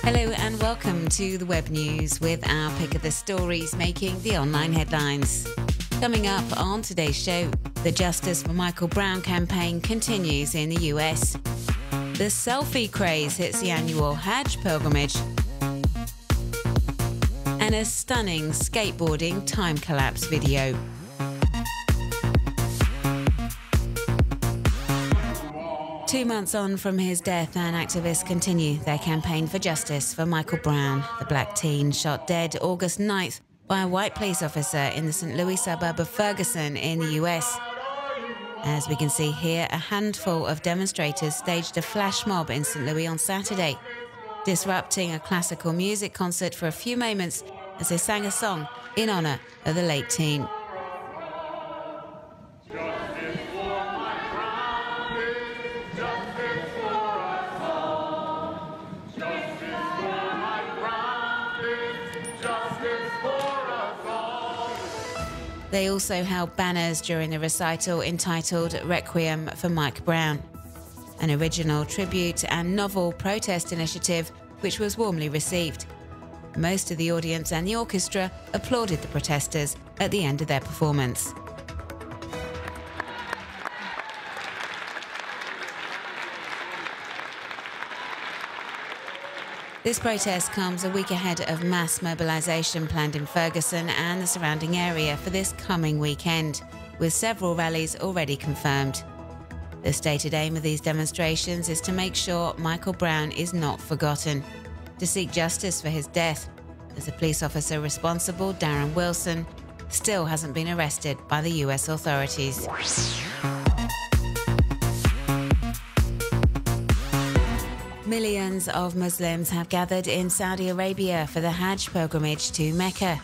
Hello and welcome to the Web News with our pick of the stories making the online headlines. Coming up on today's show, the Justice for Michael Brown campaign continues in the US. The selfie craze hits the annual Hajj pilgrimage. And a stunning skateboarding time collapse video. Two months on from his death, and activists continue their campaign for justice for Michael Brown, the black teen shot dead August 9th by a white police officer in the St. Louis suburb of Ferguson in the US. As we can see here, a handful of demonstrators staged a flash mob in St. Louis on Saturday, disrupting a classical music concert for a few moments as they sang a song in honor of the late teen. They also held banners during the recital entitled Requiem for Mike Brown, an original tribute and novel protest initiative which was warmly received. Most of the audience and the orchestra applauded the protesters at the end of their performance. This protest comes a week ahead of mass mobilisation planned in Ferguson and the surrounding area for this coming weekend, with several rallies already confirmed. The stated aim of these demonstrations is to make sure Michael Brown is not forgotten, to seek justice for his death, as the police officer responsible, Darren Wilson, still hasn't been arrested by the US authorities. Millions of Muslims have gathered in Saudi Arabia for the Hajj pilgrimage to Mecca,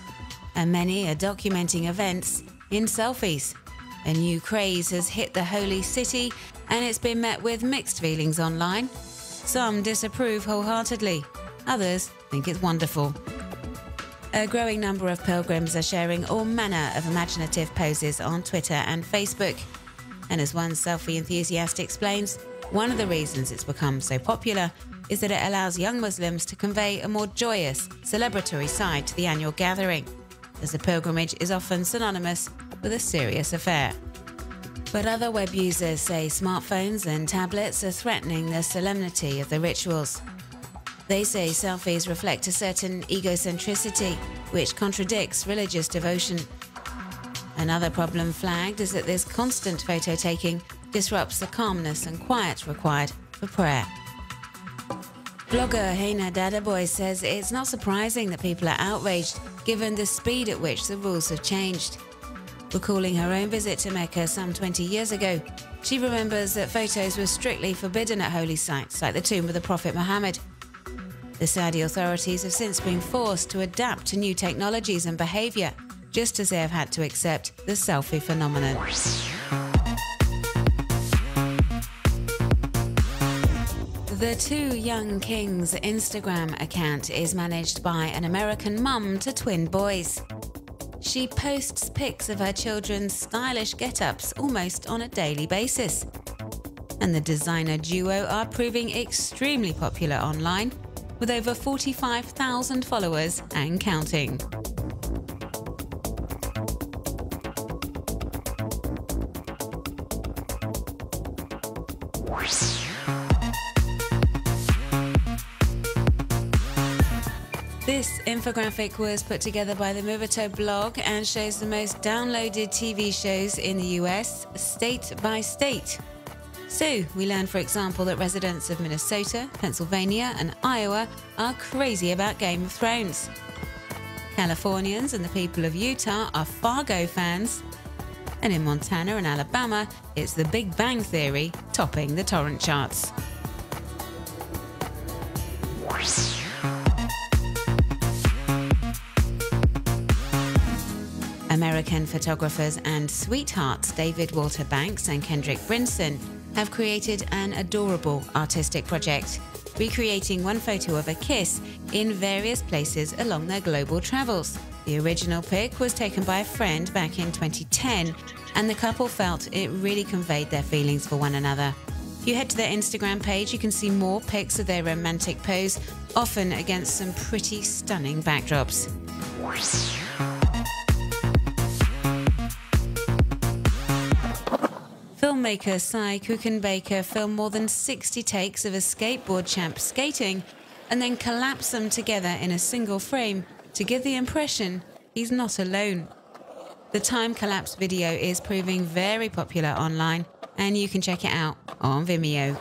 and many are documenting events in selfies. A new craze has hit the holy city, and it's been met with mixed feelings online. Some disapprove wholeheartedly, others think it's wonderful. A growing number of pilgrims are sharing all manner of imaginative poses on Twitter and Facebook. And as one selfie enthusiast explains, one of the reasons it's become so popular is that it allows young Muslims to convey a more joyous, celebratory side to the annual gathering, as the pilgrimage is often synonymous with a serious affair. But other web users say smartphones and tablets are threatening the solemnity of the rituals. They say selfies reflect a certain egocentricity, which contradicts religious devotion. Another problem flagged is that this constant photo taking disrupts the calmness and quiet required for prayer. Blogger Heina Dadaboy says it's not surprising that people are outraged given the speed at which the rules have changed. Recalling her own visit to Mecca some 20 years ago, she remembers that photos were strictly forbidden at holy sites like the tomb of the Prophet Muhammad. The Saudi authorities have since been forced to adapt to new technologies and behaviour, just as they have had to accept the selfie phenomenon. The Two Young Kings Instagram account is managed by an American mum to twin boys. She posts pics of her children's stylish get-ups almost on a daily basis. And the designer duo are proving extremely popular online, with over 45,000 followers and counting. This infographic was put together by the Movito blog and shows the most downloaded TV shows in the US, state by state. So, we learned, for example, that residents of Minnesota, Pennsylvania and Iowa are crazy about Game of Thrones. Californians and the people of Utah are Fargo fans. And in Montana and Alabama, it's The Big Bang Theory topping the torrent charts. American photographers and sweethearts David Walter Banks and Kendrick Brinson have created an adorable artistic project, recreating one photo of a kiss in various places along their global travels. The original pic was taken by a friend back in 2010, and the couple felt it really conveyed their feelings for one another. If you head to their Instagram page, you can see more pics of their romantic pose, often against some pretty stunning backdrops. Filmmaker Sai Kuchenbaker filmed more than 60 takes of a skateboard champ skating and then collapsed them together in a single frame to give the impression he's not alone. The time-collapse video is proving very popular online, and you can check it out on Vimeo.